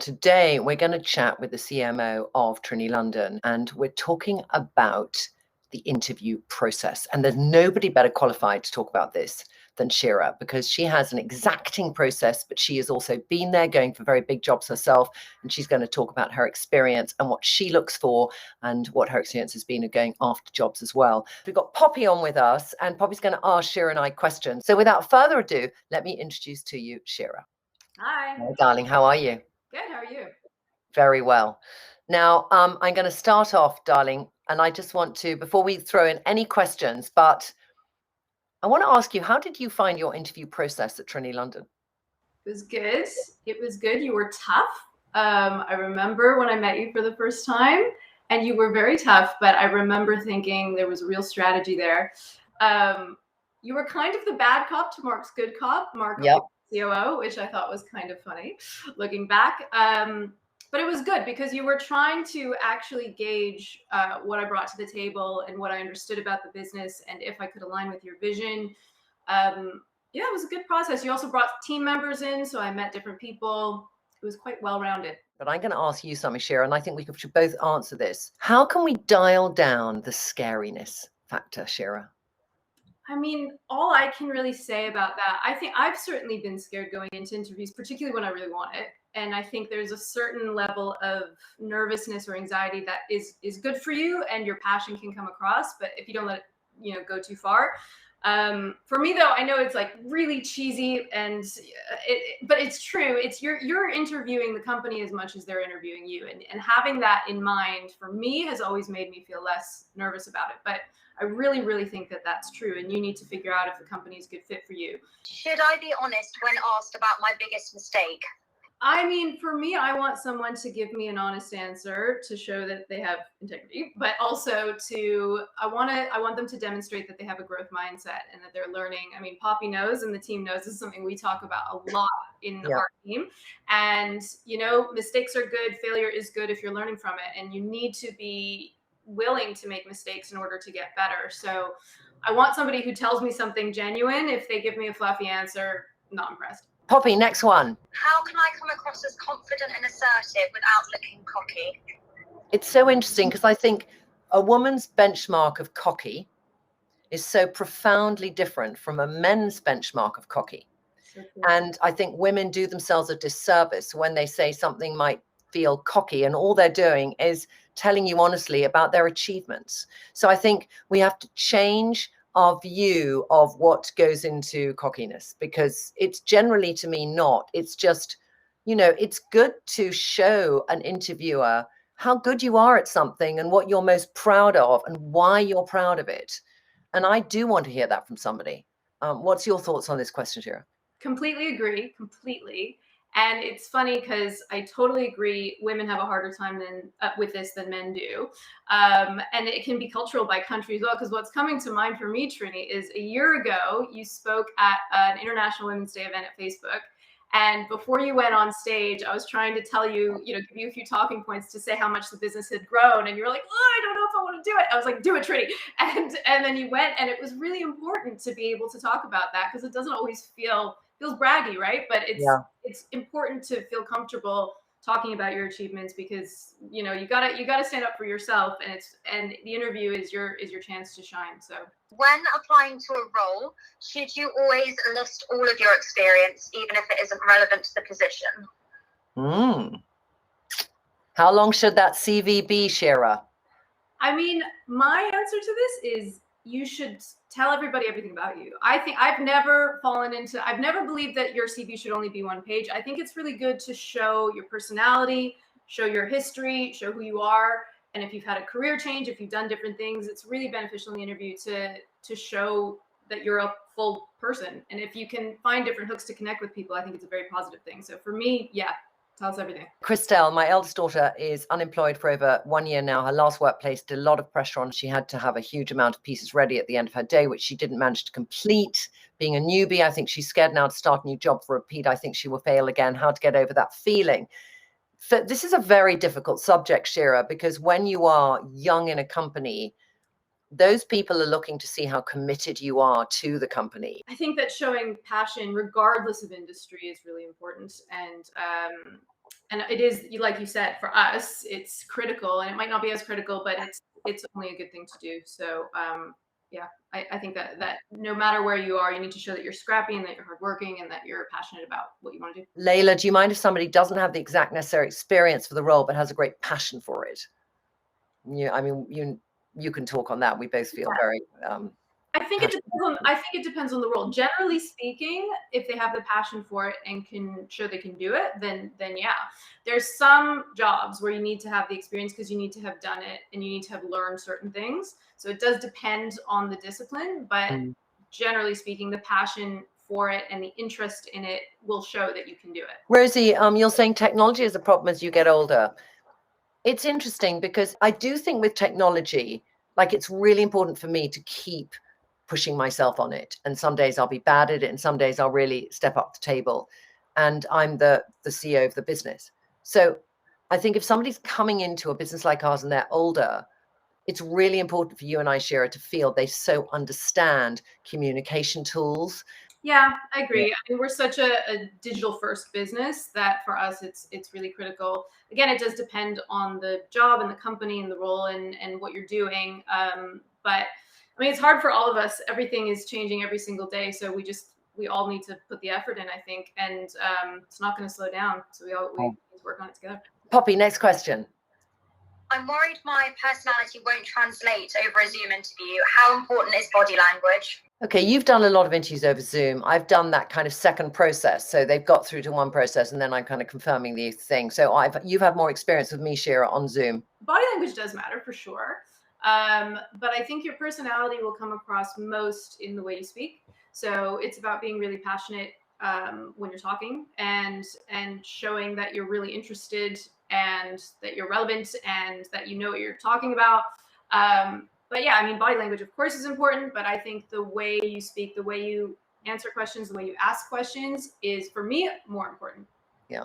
Today, we're going to chat with the CMO of Trinny London, and we're talking about the interview process. And there's nobody better qualified to talk about this than Shira, because she has an exacting process, but she has also been there going for very big jobs herself. And she's going to talk about her experience and what she looks for and what her experience has been of going after jobs as well. We've got Poppy on with us, and Poppy's going to ask Shira and I questions. So without further ado, let me introduce to you Shira. Hi. Hi, darling. How are you? Good. How are you? Very well. Now, I'm going to start off, darling, and I just want to, before we throw in any questions, but I want to ask you, how did you find your interview process at Trinny London? It was good. It was good. You were tough. I remember when I met you for the first time, and you were very tough, but I remember thinking there was a real strategy there. You were kind of the bad cop to Mark's good cop, Mark, Yep. COO, which I thought was kind of funny looking back. But it was good because you were trying to actually gauge what I brought to the table and what I understood about the business and if I could align with your vision. Yeah, it was a good process. You also brought team members in, so I met different people. It was quite well-rounded. But I'm going to ask you something, Shira, and I think we should both answer this. How can we dial down the scariness factor, Shira? I mean, all I can really say about that, I think I've certainly been scared going into interviews, particularly when I really want it. And I think there's a certain level of nervousness or anxiety that is good for you and your passion can come across. But if you don't let it, go too far. For me though, I know it's like really cheesy but it's true. It's you're interviewing the company as much as they're interviewing you. And having that in mind for me has always made me feel less nervous about it. But I really, really think that that's true. And you need to figure out if the company is a good fit for you. Should I be honest when asked about my biggest mistake? I mean, for me, I want someone to give me an honest answer to show that they have integrity, but also I want them to demonstrate that they have a growth mindset and that they're learning. I mean, Poppy knows and the team knows this is something we talk about a lot in our team. And, mistakes are good. Failure is good if you're learning from it. And you need to be willing to make mistakes in order to get better. So I want somebody who tells me something genuine. If they give me a fluffy answer, not impressed. Poppy, next one. How can I come across as confident and assertive without looking cocky? It's so interesting because I think a woman's benchmark of cocky is so profoundly different from a men's benchmark of cocky. And I think women do themselves a disservice when they say something might feel cocky and all they're doing is telling you honestly about their achievements. So I think we have to change our view of what goes into cockiness, because it's generally, to me, not. It's just, it's good to show an interviewer how good you are at something and what you're most proud of and why you're proud of it. And I do want to hear that from somebody. What's your thoughts on this question, Shira? Completely agree, completely. And it's funny because I totally agree. Women have a harder time with this than men do. And it can be cultural by country as well. Because what's coming to mind for me, Trinny, is a year ago, you spoke at an International Women's Day event at Facebook. And before you went on stage, I was trying to tell you, give you a few talking points to say how much the business had grown. And you were like, oh, I don't know if I want to do it. I was like, do it, Trinny. And then you went, and it was really important to be able to talk about that because it doesn't always feels braggy, right? But it's important to feel comfortable talking about your achievements because you gotta stand up for yourself, and the interview is your chance to shine. So when applying to a role, should you always list all of your experience, even if it isn't relevant to the position? How long should that CV be, Shira? I mean, my answer to this is you should tell everybody everything about you. I think I've never believed that your CV should only be one page. I think it's really good to show your personality, show your history, show who you are. And if you've had a career change, if you've done different things, it's really beneficial in the interview to show that you're a full person. And if you can find different hooks to connect with people, I think it's a very positive thing. So for me, tell us everything. Christelle, my eldest daughter, is unemployed for over 1 year now. Her last workplace did a lot of pressure on. She had to have a huge amount of pieces ready at the end of her day, which she didn't manage to complete. Being a newbie, I think she's scared now to start a new job for repeat. I think she will fail again. How to get over that feeling. So this is a very difficult subject, Shira, because when you are young in a company, those people are looking to see how committed you are to the company. I think that showing passion, regardless of industry, is really important. And And it is, like you said, for us, it's critical, and it might not be as critical, but it's only a good thing to do. So yeah, I think that no matter where you are, you need to show that you're scrappy and that you're hardworking and that you're passionate about what you want to do. Layla, do you mind if somebody doesn't have the exact necessary experience for the role, but has a great passion for it? I mean, you can talk on that. We both feel very. I think it depends on the role. Generally speaking, if they have the passion for it and can show they can do it, then yeah. There's some jobs where you need to have the experience because you need to have done it and you need to have learned certain things. So it does depend on the discipline, but generally speaking, the passion for it and the interest in it will show that you can do it. Rosie, you're saying technology is a problem as you get older. It's interesting because I do think with technology, like it's really important for me to keep pushing myself on it. And some days I'll be bad at it and some days I'll really step up the table. And I'm the CEO of the business. So I think if somebody's coming into a business like ours and they're older, it's really important for you and I, Shira, to feel they so understand communication tools. Yeah, I agree. I mean, we're such a digital first business that for us, it's really critical. Again, it does depend on the job and the company and the role and what you're doing. But I mean, it's hard for all of us. Everything is changing every single day. So we all need to put the effort in, I think. And it's not going to slow down. So we need to work on it together. Poppy, next question. I'm worried my personality won't translate over a Zoom interview. How important is body language? Okay, you've done a lot of interviews over Zoom. I've done that kind of second process. So they've got through to one process and then I'm kind of confirming the thing. So you've had more experience with me, Shira, on Zoom. Body language does matter for sure. But I think your personality will come across most in the way you speak. So it's about being really passionate when you're talking and showing that you're really interested and that you're relevant and that you know what you're talking about. But yeah, I mean, body language, of course, is important, but I think the way you speak, the way you answer questions, the way you ask questions is, for me, more important. Yeah.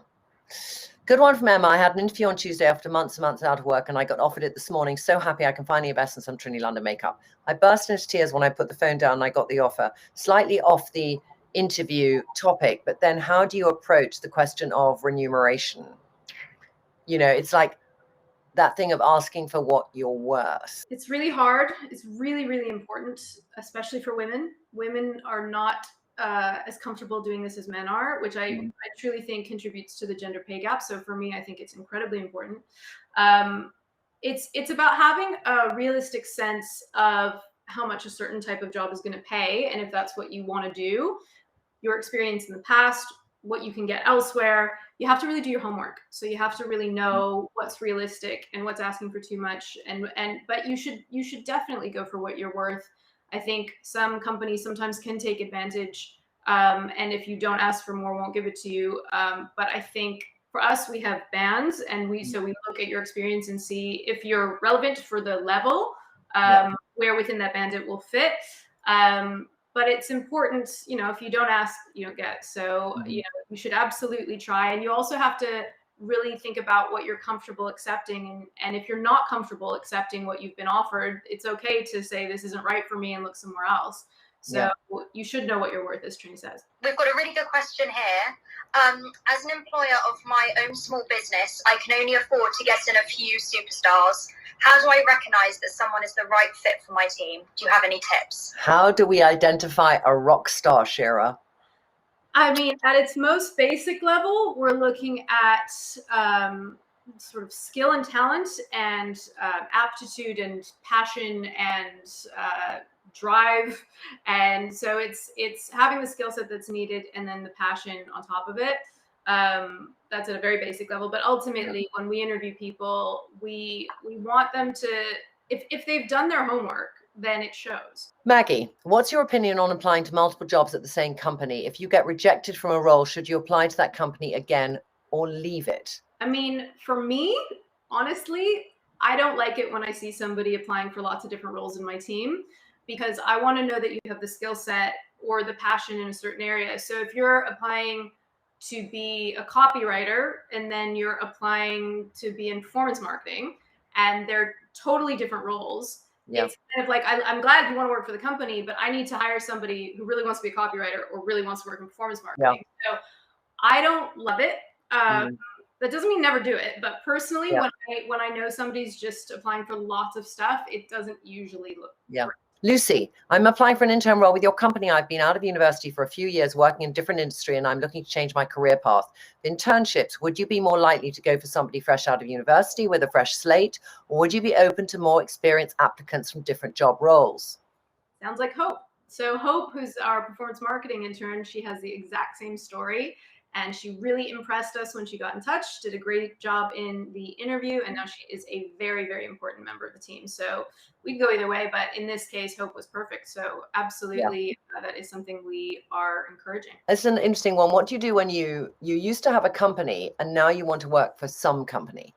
Good one from Emma. I had an interview on Tuesday after months and months out of work, and I got offered it this morning. So happy I can finally invest in some Trinny London makeup. I burst into tears when I put the phone down and I got the offer. Slightly off the interview topic, but then how do you approach the question of remuneration? You know, it's like that thing of asking for what you're worth. It's really hard. It's really, really important, especially for women. Women are not as comfortable doing this as men are, which I truly think contributes to the gender pay gap. So for me, I think it's incredibly important. It's about having a realistic sense of how much a certain type of job is going to pay. And if that's what you want to do, your experience in the past, what you can get elsewhere, you have to really do your homework. So you have to really know what's realistic and what's asking for too much. But you should definitely go for what you're worth. I think some companies sometimes can take advantage. And if you don't ask for more, won't give it to you. But I think for us, we have bands and we look at your experience and see if you're relevant for the level, where within that band it will fit. But it's important, you know, if you don't ask, you don't get. So, you know, you should absolutely try. And you also have to really think about what you're comfortable accepting. And if you're not comfortable accepting what you've been offered, it's okay to say this isn't right for me and look somewhere else. So you should know what you're worth, as Trinny says. We've got a really good question here. As an employer of my own small business, I can only afford to get in a few superstars. How do I recognize that someone is the right fit for my team? Do you have any tips? How do we identify a rock star, Shira? I mean, at its most basic level, we're looking at sort of skill and talent and aptitude and passion and drive. And so it's having the skill set that's needed and then the passion on top of it. That's at a very basic level. But ultimately, when we interview people, we want them to, if they've done their homework, then it shows. Maggie, what's your opinion on applying to multiple jobs at the same company? If you get rejected from a role, should you apply to that company again or leave it? I mean, for me, honestly, I don't like it when I see somebody applying for lots of different roles in my team, because I want to know that you have the skill set or the passion in a certain area. So if you're applying to be a copywriter and then you're applying to be in performance marketing and they're totally different roles, it's kind of like, I'm glad you want to work for the company, but I need to hire somebody who really wants to be a copywriter or really wants to work in performance marketing. So I don't love it. That doesn't mean never do it, but personally, Yeah. when I know somebody's just applying for lots of stuff, it doesn't usually look Yeah. great. Lucy, I'm applying for an intern role with your company. I've been out of university for a few years working in different industry, and I'm looking to change my career path. Internships, would you be more likely to go for somebody fresh out of university with a fresh slate, or would you be open to more experienced applicants from different job roles? Sounds like Hope. So Hope, who's our performance marketing intern, she has the exact same story. And she really impressed us when she got in touch, did a great job in the interview, and now she is a very, very important member of the team. So we could go either way, but in this case, Hope was perfect. So absolutely, that is something we are encouraging. It's an interesting one. What do you do when you used to have a company and now you want to work for some company?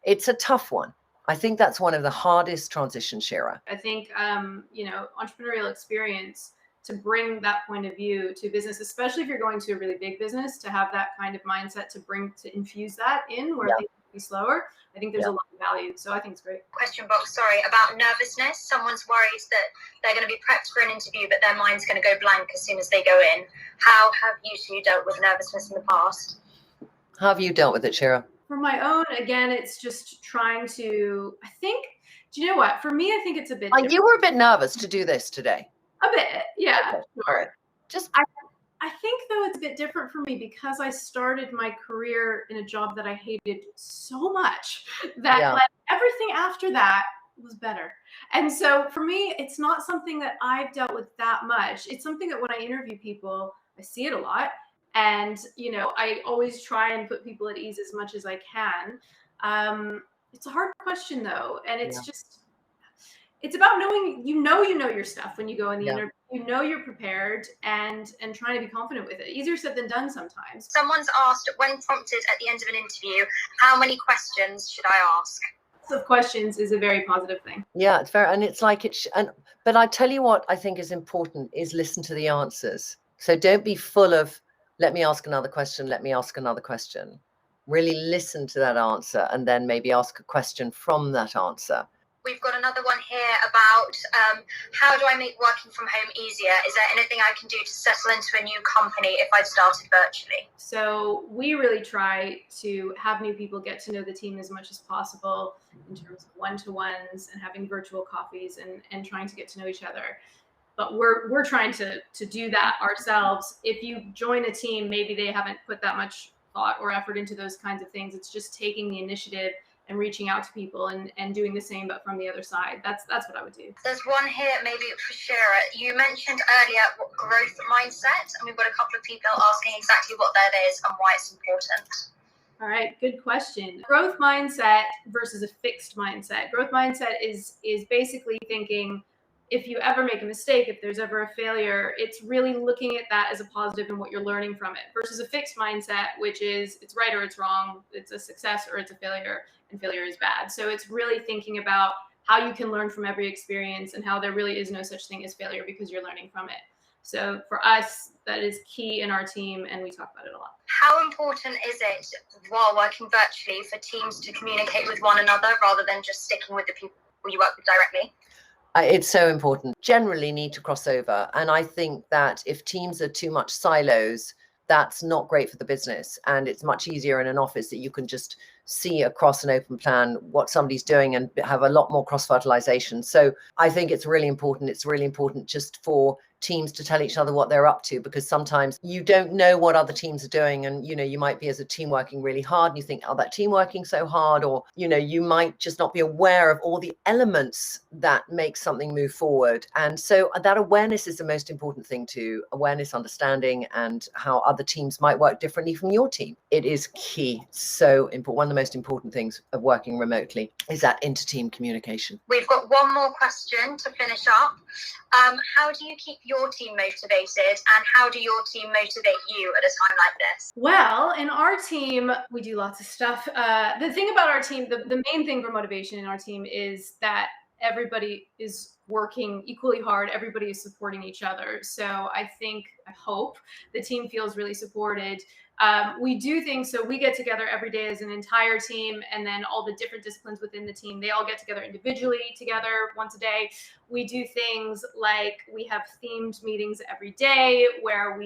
It's a tough one. I think that's one of the hardest transitions, Shira. I think, entrepreneurial experience to bring that point of view to business, especially if you're going to a really big business, to have that kind of mindset to infuse that in where things can be slower. I think there's a lot of value. So I think it's great. Question box, sorry, about nervousness. Someone's worried that they're going to be prepped for an interview, but their mind's going to go blank as soon as they go in. How have you two dealt with nervousness in the past? How have you dealt with it, Shira? For my own, again, it's just trying to, do you know what? For me, I think it's a bit different. You were a bit nervous to do this today. A bit, yeah. Okay. All right. I think, though, it's a bit different for me because I started my career in a job that I hated so much that like, everything after that was better. And so for me, it's not something that I've dealt with that much. It's something that when I interview people, I see it a lot. And, I always try and put people at ease as much as I can. It's a hard question, though. And it's just, it's about knowing, you know your stuff when you go in the interview. You're prepared and trying to be confident with it. Easier said than done sometimes. Someone's asked, when prompted at the end of an interview, how many questions should I ask? Of questions is a very positive thing. Yeah, it's very, and it's like but I tell you what I think is important is listen to the answers. So don't be full of, let me ask another question, let me ask another question. Really listen to that answer and then maybe ask a question from that answer. We've got another one here about how do I make working from home easier? Is there anything I can do to settle into a new company if I've started virtually? So we really try to have new people get to know the team as much as possible in terms of one-to-ones and having virtual coffees and trying to get to know each other. But we're trying to do that ourselves. If you join a team, maybe they haven't put that much thought or effort into those kinds of things. It's just taking the initiative and reaching out to people and doing the same, but from the other side. That's what I would do. There's one here maybe for Shira. You mentioned earlier growth mindset, and we've got a couple of people asking exactly what that is and why it's important. All right, good question. Growth mindset versus a fixed mindset. Growth mindset is basically thinking, if you ever make a mistake, if there's ever a failure, it's really looking at that as a positive and what you're learning from it, versus a fixed mindset, which is it's right or it's wrong, it's a success or it's a failure, and failure is bad. So it's really thinking about how you can learn from every experience and how there really is no such thing as failure because you're learning from it. So for us, that is key in our team, and we talk about it a lot. How important is it while working virtually for teams to communicate with one another rather than just sticking with the people you work with directly? It's so important. Generally need to cross over. And I think that if teams are too much silos, that's not great for the business. And it's much easier in an office that you can just see across an open plan what somebody's doing and have a lot more cross-fertilization. So I think it's really important. It's really important just for teams to tell each other what they're up to, because sometimes you don't know what other teams are doing. And, you might be as a team working really hard and you think, oh, that team working so hard, or, you might just not be aware of all the elements that make something move forward. And so that awareness is the most important thing too. Awareness, understanding, and how other teams might work differently from your team. It is key. So important. One of the most important things of working remotely is that inter-team communication. We've got one more question to finish up. How do you keep your team motivated, and how do your team motivate you at a time like this? Well, in our team, we do lots of stuff. The thing about our team, the main thing for motivation in our team is that everybody is working equally hard. Everybody is supporting each other. So I hope the team feels really supported. We do things, so we get together every day as an entire team, and then all the different disciplines within the team, they all get together individually together once a day. We do things like we have themed meetings every day where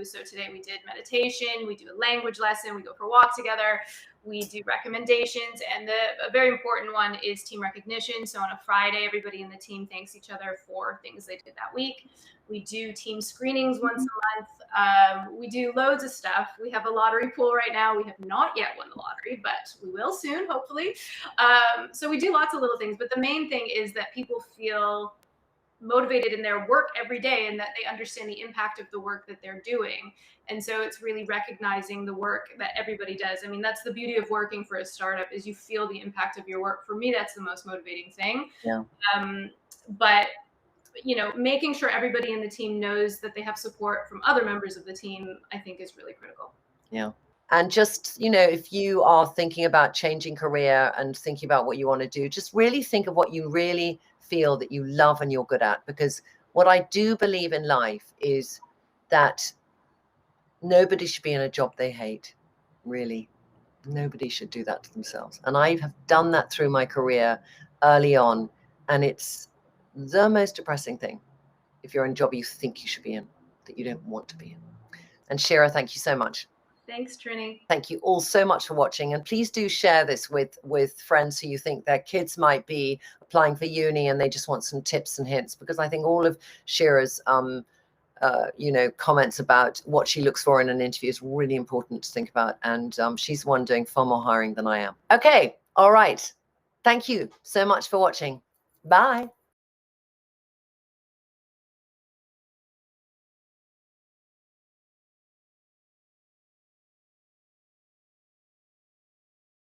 so today we did meditation, we do a language lesson, we go for a walk together. We do recommendations, and a very important one is team recognition. So on a Friday, everybody in the team thanks each other for things they did that week. We do team screenings once a month. We do loads of stuff. We have a lottery pool right now. We have not yet won the lottery, but we will soon, hopefully. So we do lots of little things, but the main thing is that people feel motivated in their work every day and that they understand the impact of the work that they're doing. And so it's really recognizing the work that everybody does. I mean, that's the beauty of working for a startup, is you feel the impact of your work. For me, that's the most motivating thing. Yeah. But you know, making sure everybody in the team knows that they have support from other members of the team, I think, is really critical. Yeah. And just, you know, if you are thinking about changing career and thinking about what you want to do, just really think of what you really feel that you love and you're good at. Because what I do believe in life is that nobody should be in a job they hate. Really, nobody should do that to themselves. And I have done that through my career early on. And it's the most depressing thing if you're in a job you think you should be in, that you don't want to be in. And Shira, thank you so much. Thanks, Trinny. Thank you all so much for watching. And please do share this with friends who you think their kids might be applying for uni and they just want some tips and hints, because I think all of Shira's you know, comments about what she looks for in an interview is really important to think about. And she's one doing far more hiring than I am. Okay. All right. Thank you so much for watching. Bye.